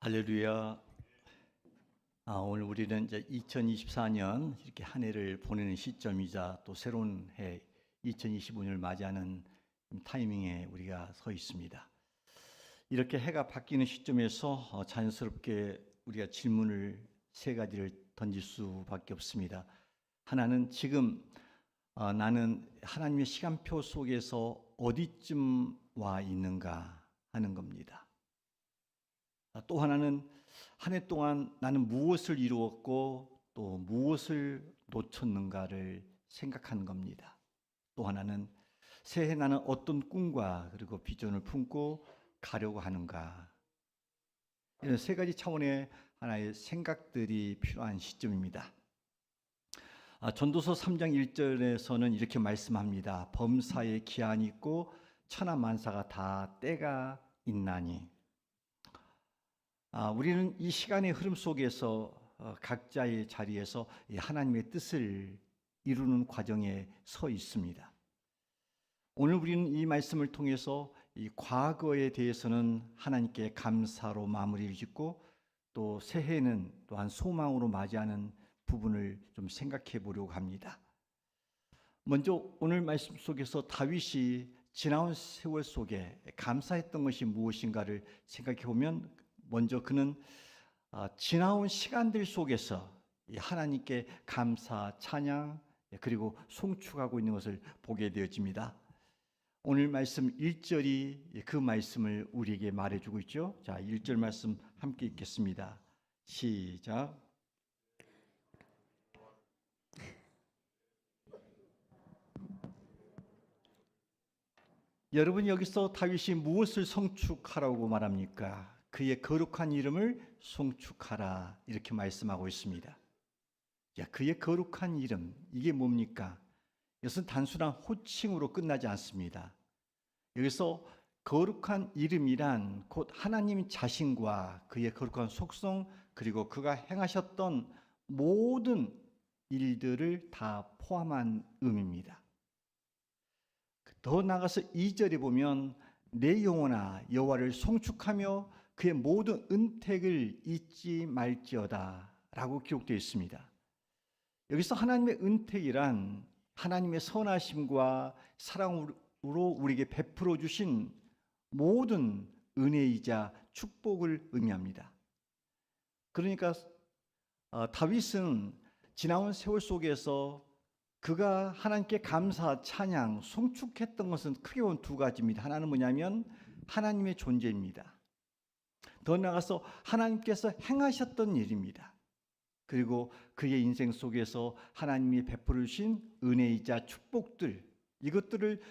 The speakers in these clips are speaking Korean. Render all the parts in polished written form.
할렐루야. 오늘 우리는 이제 2024년 이렇게 한 해를 보내는 시점이자 또 새로운 해 2025년을 맞이하는 타이밍에 우리가 서 있습니다. 이렇게 해가 바뀌는 시점에서 자연스럽게 우리가 질문을 세 가지를 던질 수밖에 없습니다. 하나는 지금 나는 하나님의 시간표 속에서 어디쯤 와 있는가 하는 겁니다. 또 하나는 한 해 동안 나는 무엇을 이루었고 또 무엇을 놓쳤는가를 생각하는 겁니다. 또 하나는 새해 나는 어떤 꿈과 그리고 비전을 품고 가려고 하는가. 이런 세 가지 차원의 하나의 생각들이 필요한 시점입니다. 전도서 3장 1절에서는 이렇게 말씀합니다. 범사에 기한이 있고 천하만사가 다 때가 있나니. 우리는 이 시간의 흐름 속에서 각자의 자리에서 하나님의 뜻을 이루는 과정에 서 있습니다. 오늘 우리는 이 말씀을 통해서 이 과거에 대해서는 하나님께 감사로 마무리를 짓고 또 새해는 또한 소망으로 맞이하는 부분을 좀 생각해 보려고 합니다. 먼저 오늘 말씀 속에서 다윗이 지나온 세월 속에 감사했던 것이 무엇인가를 생각해 보면 먼저 그는 지나온 시간들 속에서 하나님께 감사, 찬양 그리고 송축하고 있는 것을 보게 되어집니다. 오늘 말씀 1절이 그 말씀을 우리에게 말해주고 있죠. 자, 1절 말씀 함께 읽겠습니다. 시작. 여러분, 여기서 다윗이 무엇을 송축하라고 말합니까? 그의 거룩한 이름을 송축하라 이렇게 말씀하고 있습니다. 그의 거룩한 이름, 이게 뭡니까? 이것은 단순한 호칭으로 끝나지 않습니다. 여기서 거룩한 이름이란 곧 하나님 자신과 그의 거룩한 속성 그리고 그가 행하셨던 모든 일들을 다 포함한 의미입니다. 더 나아가서 2절에 보면 내 영혼아 여호와를 송축하며 그의 모든 은택을 잊지 말지어다 라고 기록되어 있습니다. 여기서 하나님의 은택이란 하나님의 선하심과 사랑으로 우리에게 베풀어 주신 모든 은혜이자 축복을 의미합니다. 그러니까 다윗은 지나온 세월 속에서 그가 하나님께 감사, 찬양, 송축했던 것은 크게 보면 두 가지입니다. 하나는 뭐냐면 하나님의 존재입니다. 더 나아가서 하나님께서 행하셨던 일입니다. 그리고 그의 인생 속에서 하나님이 베풀어 주신 은혜이자 축복들, 이것들을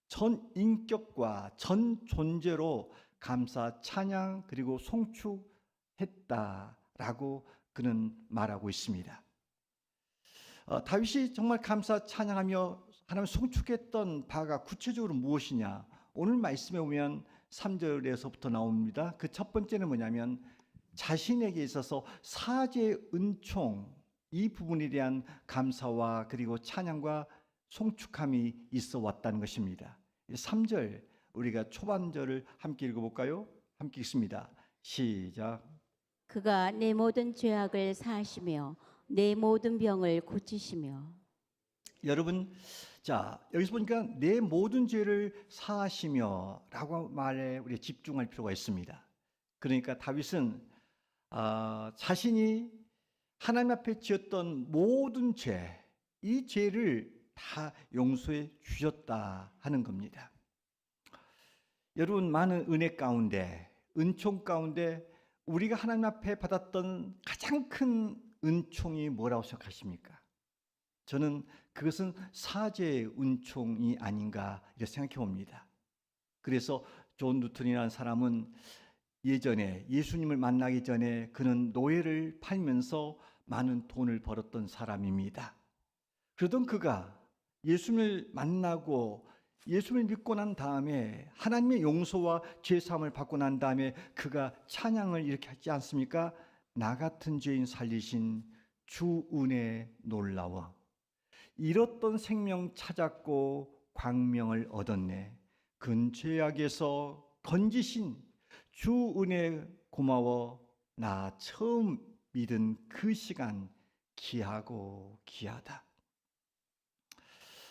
전 인격과 전 존재로 감사, 찬양 그리고 송축했다라고 그는 말하고 있습니다. 다윗이 정말 감사, 찬양하며 하나님을 송축했던 바가 구체적으로 무엇이냐? 오늘 말씀에 보면 3절에서부터 나옵니다. 그 첫 번째는 뭐냐면 자신에게 있어서 사죄의 은총, 이 부분에 대한 감사와 그리고 찬양과 송축함이 있어 왔다는 것입니다. 3절 우리가 초반절을 함께 읽어볼까요? 함께 읽습니다. 시작. 그가 내 모든 죄악을 사하시며 내 모든 병을 고치시며. 여러분, 자 여기서 보니까 내 모든 죄를 사하시며 라고 말에 우리가 집중할 필요가 있습니다. 그러니까 다윗은 자신이 하나님 앞에 지었던 모든 죄, 이 죄를 다 용서해 주셨다 하는 겁니다. 여러분, 많은 은혜 가운데, 은총 가운데 우리가 하나님 앞에 받았던 가장 큰 은총이 뭐라고 생각하십니까? 저는 그것은 사죄의 은총이 아닌가 이렇게 생각해 봅니다. 그래서 존 뉴턴이라는 사람은 예전에 예수님을 만나기 전에 그는 노예를 팔면서 많은 돈을 벌었던 사람입니다. 그러던 그가 예수님을 만나고 예수님을 믿고 난 다음에 하나님의 용서와 죄사함을 받고 난 다음에 그가 찬양을 이렇게 하지 않습니까? 나 같은 죄인 살리신 주 은혜 놀라워 잃었던 생명 찾았고 광명을 얻었네. 근죄악에서 건지신 주 은혜 고마워 나 처음 믿은 그 시간 귀하고 귀하다.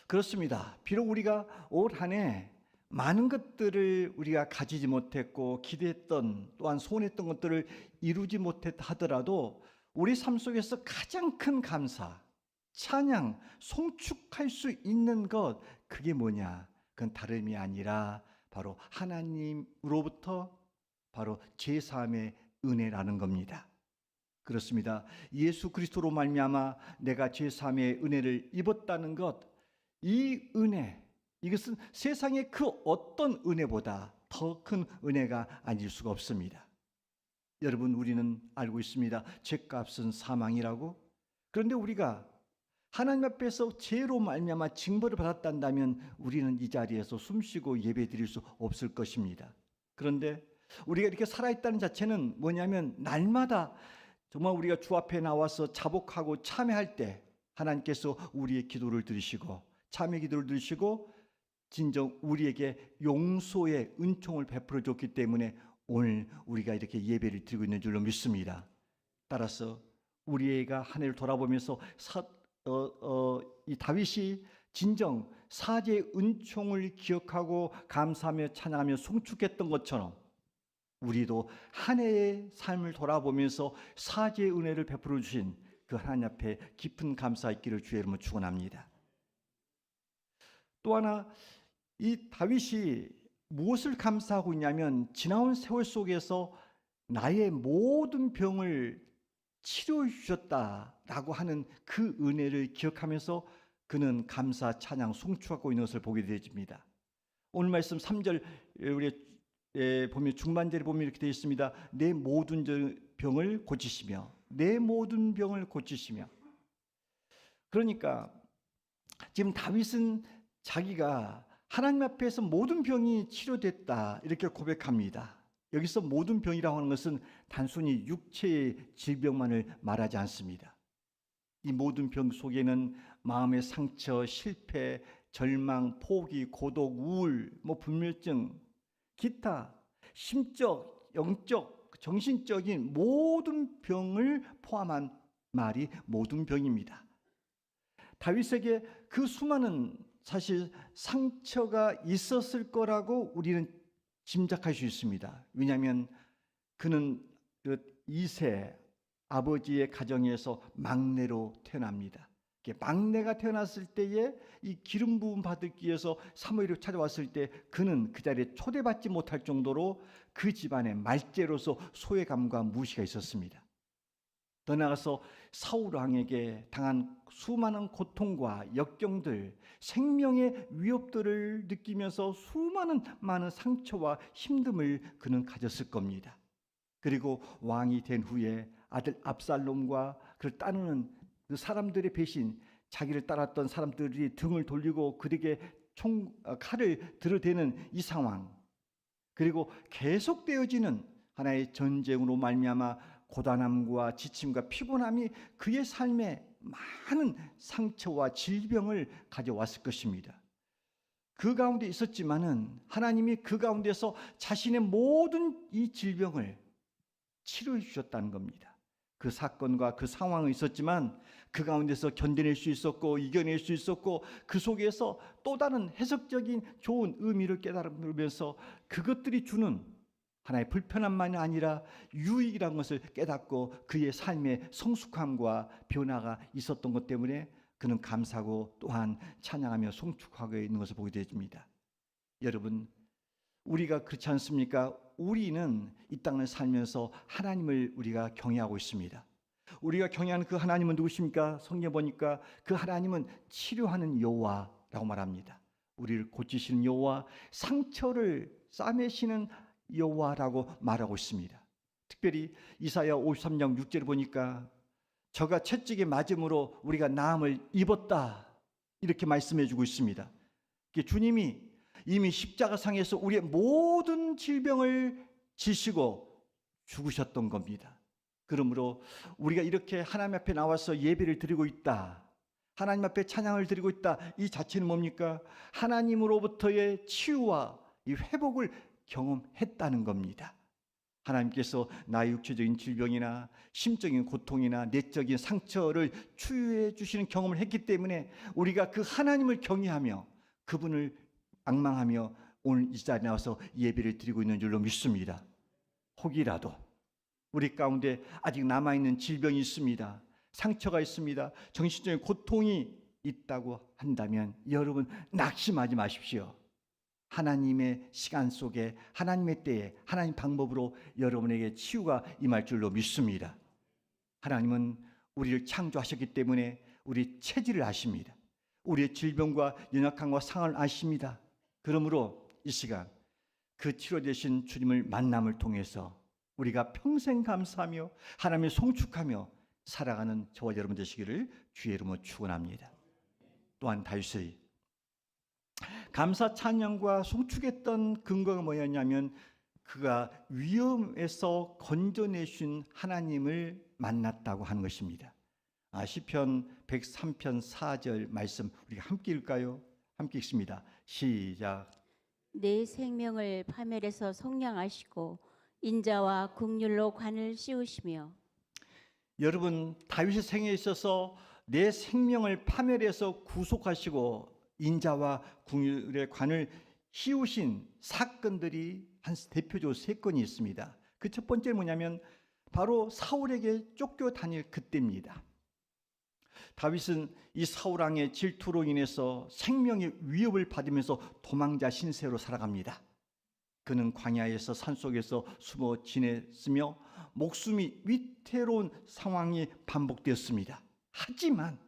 그렇습니다. 비록 우리가 올 한 해 많은 것들을 우리가 가지지 못했고 기대했던 또한 소원했던 것들을 이루지 못했다 하더라도 우리 삶 속에서 가장 큰 감사, 찬양, 송축할 수 있는 것, 그게 뭐냐? 그건 다름이 아니라 바로 하나님으로부터 바로 제사함의 은혜라는 겁니다. 그렇습니다. 예수 그리스도로 말미암아 내가 제사함의 은혜를 입었다는 것, 이 은혜, 이것은 세상의 그 어떤 은혜보다 더 큰 은혜가 아닐 수가 없습니다. 여러분, 우리는 알고 있습니다. 죄값은 사망이라고. 그런데 우리가 하나님 앞에서 죄로 말미암아 징벌을 받았단다면 우리는 이 자리에서 숨쉬고 예배드릴 수 없을 것입니다. 그런데 우리가 이렇게 살아있다는 자체는 뭐냐면 날마다 정말 우리가 주 앞에 나와서 자복하고 참회할 때 하나님께서 우리의 기도를 들으시고 참회 기도를 들으시고 진정 우리에게 용서의 은총을 베풀어 줬기 때문에 오늘 우리가 이렇게 예배를 드리고 있는 줄로 믿습니다. 따라서 우리가 한 해를 돌아보면서 이 다윗이 진정 사죄의 은총을 기억하고 감사하며 찬양하며 송축했던 것처럼 우리도 한 해의 삶을 돌아보면서 사죄의 은혜를 베풀어 주신 그 하나님 앞에 깊은 감사 있기를 주의 이름으로 축원합니다. 또 하나, 이 다윗이 무엇을 감사하고 있냐면 지나온 세월 속에서 나의 모든 병을 치료해 주셨다라고 하는 그 은혜를 기억하면서 그는 감사, 찬양, 송축하고 있는 것을 보게 되집니다. 오늘 말씀 3절 우리 보면 중반절에 보면 이렇게 되어 있습니다. 내 모든 병을 고치시며, 내 모든 병을 고치시며. 그러니까 지금 다윗은 자기가 하나님 앞에서 모든 병이 치료됐다 이렇게 고백합니다. 여기서 모든 병이라고 하는 것은 단순히 육체의 질병만을 말하지 않습니다. 이 모든 병 속에는 마음의 상처, 실패, 절망, 포기, 고독, 우울, 불면증, 기타 심적, 영적, 정신적인 모든 병을 포함한 말이 모든 병입니다. 다윗에게 그 수많은 사실 상처가 있었을 거라고 우리는 짐작할 수 있습니다. 왜냐하면 그는 그 이세 아버지의 가정에서 막내로 태어납니다. 막내가 태어났을 때에 이 기름 부음 받기 위해서 사무엘이 찾아왔을 때 그는 그 자리에 초대받지 못할 정도로 그 집안의 말제로서 소외감과 무시가 있었습니다. 더 나아가서 사울 왕에게 당한 수많은 고통과 역경들, 생명의 위협들을 느끼면서 수많은 많은 상처와 힘듦을 그는 가졌을 겁니다. 그리고 왕이 된 후에 아들 압살롬과 그를 따르는 그 사람들의 배신, 자기를 따랐던 사람들이 등을 돌리고 그에게 칼을 들어대는 이 상황, 그리고 계속되어지는 하나의 전쟁으로 말미암아 고단함과 지침과 피곤함이 그의 삶에 많은 상처와 질병을 가져왔을 것입니다. 그 가운데 있었지만은 하나님이 그 가운데서 자신의 모든 이 질병을 치료해 주셨다는 겁니다. 그 사건과 그 상황은 있었지만 그 가운데서 견뎌낼 수 있었고 이겨낼 수 있었고 그 속에서 또 다른 해석적인 좋은 의미를 깨달으면서 그것들이 주는 하나의 불편함만이 아니라 유익이라는 것을 깨닫고 그의 삶의 성숙함과 변화가 있었던 것 때문에 그는 감사하고 또한 찬양하며 송축하고 있는 것을 보게 됩니다. 여러분, 우리가 그렇지 않습니까? 우리는 이 땅을 살면서 하나님을 우리가 경외하고 있습니다. 우리가 경외하는 그 하나님은 누구십니까? 성경 보니까 그 하나님은 치료하는 여호와라고 말합니다. 우리를 고치시는 여호와, 상처를 싸매시는 여호와라고 말하고 있습니다. 특별히 이사야 53장 6절을 보니까 저가 채찍에 맞음으로 우리가 나음을 입었다 이렇게 말씀해 주고 있습니다. 주님이 이미 십자가상에서 우리의 모든 질병을 지시고 죽으셨던 겁니다. 그러므로 우리가 이렇게 하나님 앞에 나와서 예배를 드리고 있다, 하나님 앞에 찬양을 드리고 있다, 이 자체는 뭡니까? 하나님으로부터의 치유와 이 회복을 경험했다는 겁니다. 하나님께서 나의 육체적인 질병이나 심적인 고통이나 내적인 상처를 치유해 주시는 경험을 했기 때문에 우리가 그 하나님을 경외하며 그분을 앙망하며 오늘 이 자리에 나와서 예배를 드리고 있는 줄로 믿습니다. 혹이라도 우리 가운데 아직 남아있는 질병이 있습니다. 상처가 있습니다. 정신적인 고통이 있다고 한다면 여러분 낙심하지 마십시오. 하나님의 시간 속에 하나님의 때에 하나님 방법으로 여러분에게 치유가 임할 줄로 믿습니다. 하나님은 우리를 창조하셨기 때문에 우리 체질을 아십니다. 우리의 질병과 연약함과 상을 아십니다. 그러므로 이 시간 그 치료되신 주님을 만남을 통해서 우리가 평생 감사하며 하나님을 송축하며 살아가는 저와 여러분 되시기를 주의 이름으로 축원합니다. 또한 다윗의 감사 찬양과 송축했던 근거가 뭐였냐면 그가 위험에서 건져내신 하나님을 만났다고 하는 것입니다. 시편 103편 4절 말씀 우리가 함께 읽을까요? 함께 읽습니다. 시작. 내 생명을 파멸해서 속량하시고 인자와 국률로 관을 씌우시며. 여러분 다윗의 생애에 있어서 내 생명을 파멸해서 구속하시고 인자와 국률의 관을 씌우신 사건들이 한 대표적으로 3건이 있습니다. 그 첫 번째는 뭐냐면 바로 사울에게 쫓겨 다닐 그때입니다. 다윗은 이 사울 왕의 질투로 인해서 생명의 위협을 받으면서 도망자 신세로 살아갑니다. 그는 광야에서 산속에서 숨어 지냈으며 목숨이 위태로운 상황이 반복되었습니다. 하지만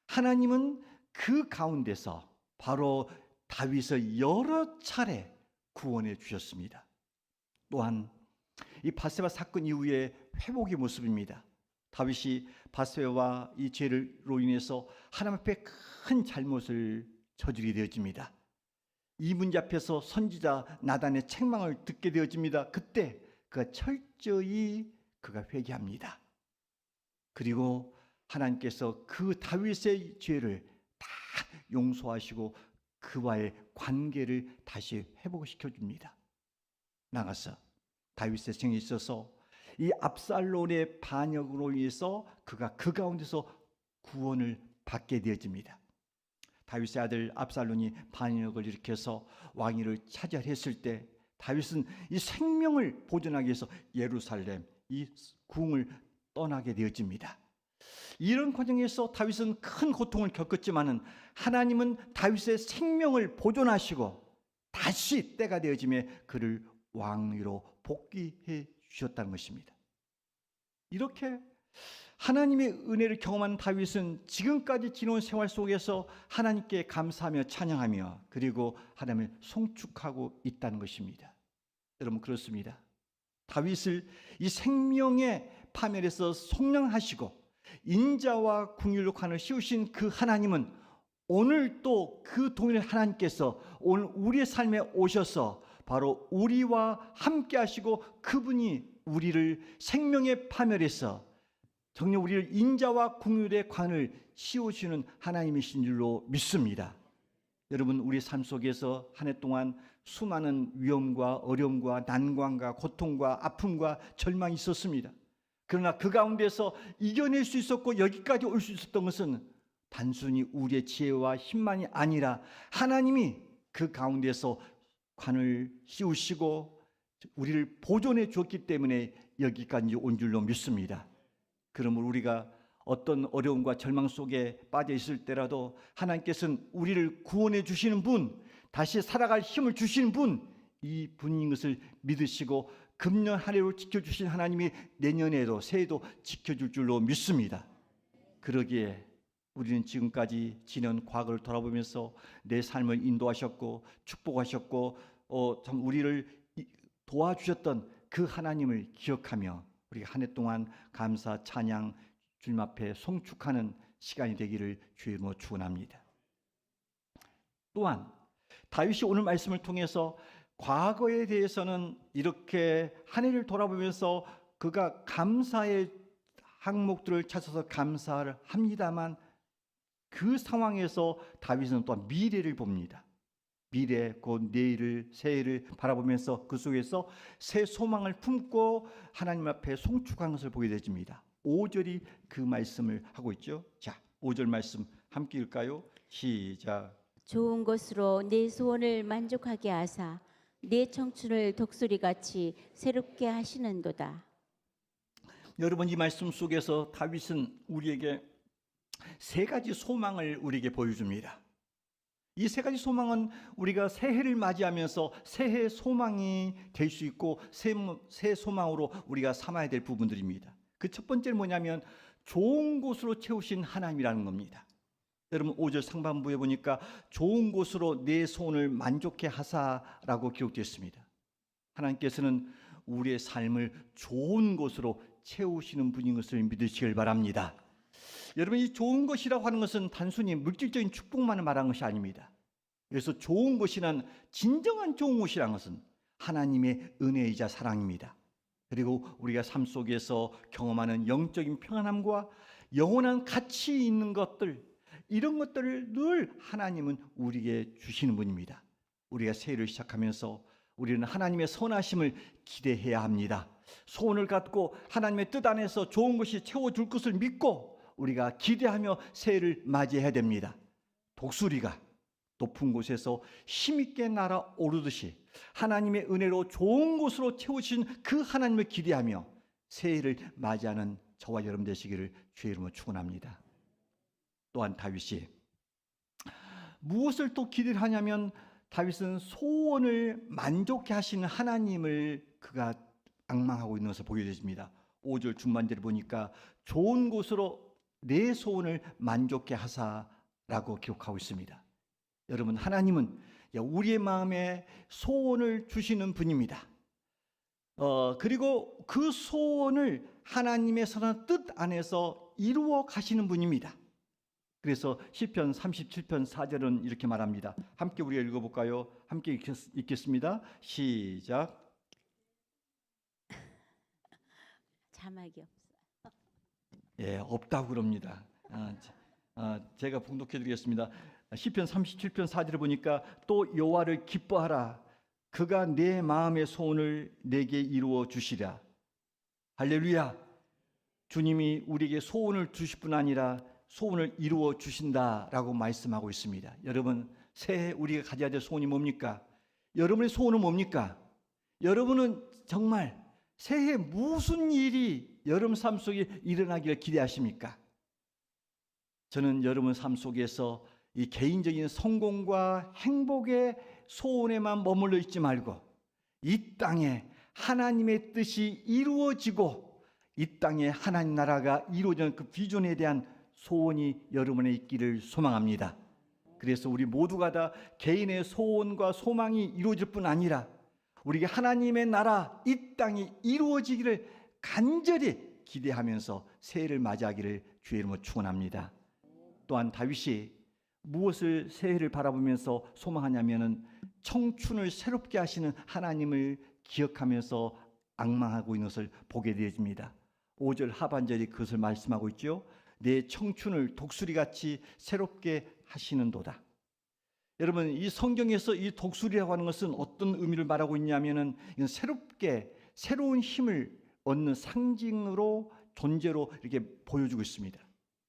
하나님은 그 가운데서 바로 다윗을 여러 차례 구원해 주셨습니다. 또한 이 바세바 사건 이후의 회복의 모습입니다. 다윗이 바세바와 이 죄로 인해서 하나님 앞에 큰 잘못을 저지르게 되어집니다. 이 문제 앞에서 선지자 나단의 책망을 듣게 되어집니다. 그때 그가 철저히 회개합니다. 그리고 하나님께서 그 다윗의 죄를 다 용서하시고 그와의 관계를 다시 회복시켜 줍니다. 나가서 다윗의 생에 있어서 이 압살롬의 반역으로 인해서 그가 그 가운데서 구원을 받게 되어집니다. 다윗의 아들 압살롬이 반역을 일으켜서 왕위를 차지했을 때 다윗은 이 생명을 보존하기 위해서 예루살렘 이 궁을 떠나게 되어집니다. 이런 과정에서 다윗은 큰 고통을 겪었지만은 하나님은 다윗의 생명을 보존하시고 다시 때가 되어짐에 그를 왕위로 복귀해 주셨다는 것입니다. 이렇게 하나님의 은혜를 경험한 다윗은 지금까지 지나온 생활 속에서 하나님께 감사하며 찬양하며 그리고 하나님을 송축하고 있다는 것입니다. 여러분 그렇습니다. 다윗을 이 생명의 파멸에서 속량하시고 인자와 긍휼로 관을 씌우신 그 하나님은 오늘 또 그 동일한 하나님께서 오늘 우리의 삶에 오셔서 바로 우리와 함께 하시고 그분이 우리를 생명의 파멸에서 정녕 우리를 인자와 긍휼의 관을 씌우시는 하나님이신 줄로 믿습니다. 여러분 우리 삶 속에서 한 해 동안 수많은 위험과 어려움과 난관과 고통과 아픔과 절망이 있었습니다. 그러나 그 가운데서 이겨낼 수 있었고 여기까지 올 수 있었던 것은 단순히 우리의 지혜와 힘만이 아니라 하나님이 그 가운데서 관을 씌우시고 우리를 보존해 주었기 때문에 여기까지 온 줄로 믿습니다. 그러므로 우리가 어떤 어려움과 절망 속에 빠져 있을 때라도 하나님께서는 우리를 구원해 주시는 분, 다시 살아갈 힘을 주시는 분, 이 분인 것을 믿으시고 금년 한 해로 지켜주신 하나님이 내년에도 새해도 지켜줄 줄로 믿습니다. 그러기에 우리는 지금까지 지난 과거를 돌아보면서 내 삶을 인도하셨고 축복하셨고 참 우리를 도와주셨던 그 하나님을 기억하며 우리가 한 해 동안 감사 찬양 주님 앞에 송축하는 시간이 되기를 주의 이름으로 축원합니다. 또한 다윗이 오늘 말씀을 통해서 과거에 대해서는 이렇게 한 해를 돌아보면서 그가 감사의 항목들을 찾아서 감사를 합니다만 그 상황에서 다윗은 또한 미래를 봅니다. 미래 곧 내일을 새해를 바라보면서 그 속에서 새 소망을 품고 하나님 앞에 송축한 것을 보게 되집니다. 5절이 그 말씀을 하고 있죠. 자, 5절 말씀 함께 읽을까요? 시작. 좋은 것으로 내 소원을 만족하게 하사 내 청춘을 독수리같이 새롭게 하시는도다. 여러분, 이 말씀 속에서 다윗은 우리에게 세 가지 소망을 우리에게 보여줍니다. 이 세 가지 소망은 우리가 새해를 맞이하면서 새해 소망이 될 수 있고 새 소망으로 우리가 삼아야 될 부분들입니다. 그 첫 번째는 뭐냐면 좋은 곳으로 채우신 하나님이라는 겁니다. 여러분, 5절 상반부에 보니까 좋은 곳으로 내 소원을 만족해 하사라고 기록되어 있습니다. 하나님께서는 우리의 삶을 좋은 곳으로 채우시는 분인 것을 믿으시길 바랍니다. 여러분, 이 좋은 것이라고 하는 것은 단순히 물질적인 축복만을 말하는 것이 아닙니다. 그래서 좋은 것이란, 진정한 좋은 것이라는 것은 하나님의 은혜이자 사랑입니다. 그리고 우리가 삶 속에서 경험하는 영적인 평안함과 영원한 가치 있는 것들, 이런 것들을 늘 하나님은 우리에게 주시는 분입니다. 우리가 새해를 시작하면서 우리는 하나님의 선하심을 기대해야 합니다. 소원을 갖고 하나님의 뜻 안에서 좋은 것이 채워줄 것을 믿고 우리가 기대하며 새해를 맞이해야 됩니다. 독수리가 높은 곳에서 힘있게 날아오르듯이 하나님의 은혜로 좋은 곳으로 채우신 그 하나님을 기대하며 새해를 맞이하는 저와 여러분 되시기를 주의 이름으로 축원합니다. 또한 다윗이 무엇을 또 기대를 하냐면 다윗은 소원을 만족해 하시는 하나님을 그가 앙망하고 있는 것을 보게 되십니다. 5절 중반절을 보니까 좋은 곳으로 내 소원을 만족해 하사라고 기록하고 있습니다. 여러분, 하나님은 우리의 마음에 소원을 주시는 분입니다. 그리고 그 소원을 하나님의 선한 뜻 안에서 이루어 가시는 분입니다. 그래서 시편 37편 4절은 이렇게 말합니다. 함께 우리가 읽어볼까요? 함께 읽겠습니다. 시작. 자막이 없어요. 예, 없다고 그럽니다. 제가 봉독해드리겠습니다. 시편 37편 4절을 보니까 또 여호와를 기뻐하라. 그가 내 마음의 소원을 내게 이루어 주시랴. 할렐루야. 주님이 우리에게 소원을 주실 뿐 아니라 소원을 이루어 주신다라고 말씀하고 있습니다. 여러분, 새해 우리가 가져야 될 소원이 뭡니까? 여러분의 소원은 뭡니까? 여러분은 정말 새해 무슨 일이 여러분 삶 속에 일어나기를 기대하십니까? 저는 여러분 삶 속에서 이 개인적인 성공과 행복의 소원에만 머물러 있지 말고 이 땅에 하나님의 뜻이 이루어지고 이 땅에 하나님 나라가 이루어지는 그 비전에 대한 소원이 여러분에 있기를 소망합니다. 그래서 우리 모두가 다 개인의 소원과 소망이 이루어질 뿐 아니라 우리가 하나님의 나라 이 땅이 이루어지기를 간절히 기대하면서 새해를 맞이하기를 주의 이름으로 축원합니다. 또한 다윗이 무엇을 새해를 바라보면서 소망하냐면은 청춘을 새롭게 하시는 하나님을 기억하면서 앙망하고 있는 것을 보게 되어집니다. 5절 하반절이 그것을 말씀하고 있죠. 내 청춘을 독수리같이 새롭게 하시는도다. 여러분, 이 성경에서 이 독수리라고 하는 것은 어떤 의미를 말하고 있냐면은 이건 새롭게 새로운 힘을 얻는 상징으로 존재로 이렇게 보여주고 있습니다.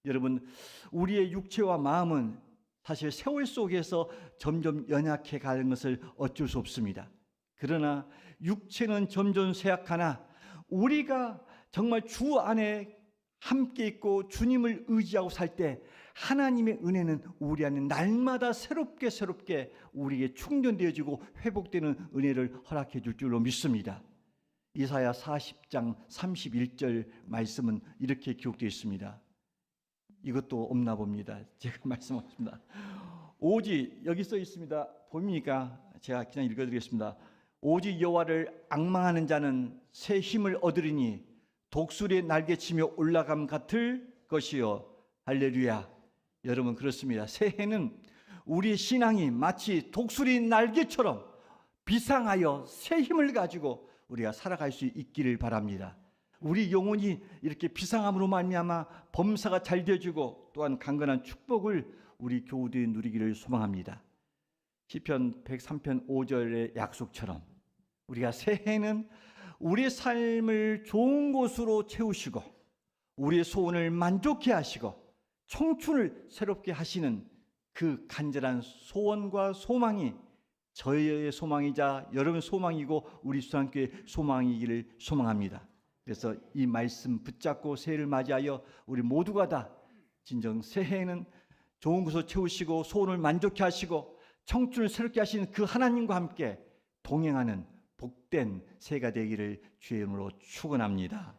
여러분, 우리의 육체와 마음은 사실 세월 속에서 점점 연약해 가는 것을 어쩔 수 없습니다. 그러나 육체는 점점 쇠약하나 우리가 정말 주 안에 함께 있고 주님을 의지하고 살 때 하나님의 은혜는 우리 안에 날마다 새롭게 우리에게 충전되어지고 회복되는 은혜를 허락해 줄 줄로 믿습니다. 이사야 40장 31절 말씀은 이렇게 기록되어 있습니다. 이것도 없나 봅니다. 제가 말씀하겠습니다. 오직 여기 써 있습니다. 보입니까? 제가 그냥 읽어드리겠습니다. 오직 여호와를 앙망하는 자는 새 힘을 얻으리니 독수리의 날개치며 올라감 같을 것이요. 할렐루야. 여러분, 그렇습니다. 새해는 우리의 신앙이 마치 독수리 날개처럼 비상하여 새 힘을 가지고 우리가 살아갈 수 있기를 바랍니다. 우리 영혼이 이렇게 비상함으로 말미암아 범사가 잘 되어지고 또한 강건한 축복을 우리 교우들이 누리기를 소망합니다. 시편 103편 5절의 약속처럼 우리가 새해는 우리의 삶을 좋은 곳으로 채우시고 우리의 소원을 만족해 하시고 청춘을 새롭게 하시는 그 간절한 소원과 소망이 저희의 소망이자 여러분의 소망이고 우리 수양교회의 소망이기를 소망합니다. 그래서 이 말씀 붙잡고 새해를 맞이하여 우리 모두가 다 진정 새해에는 좋은 곳으로 채우시고 소원을 만족해 하시고 청춘을 새롭게 하시는 그 하나님과 함께 동행하는 복된 새해가 되기를 주의 이름으로 축원합니다.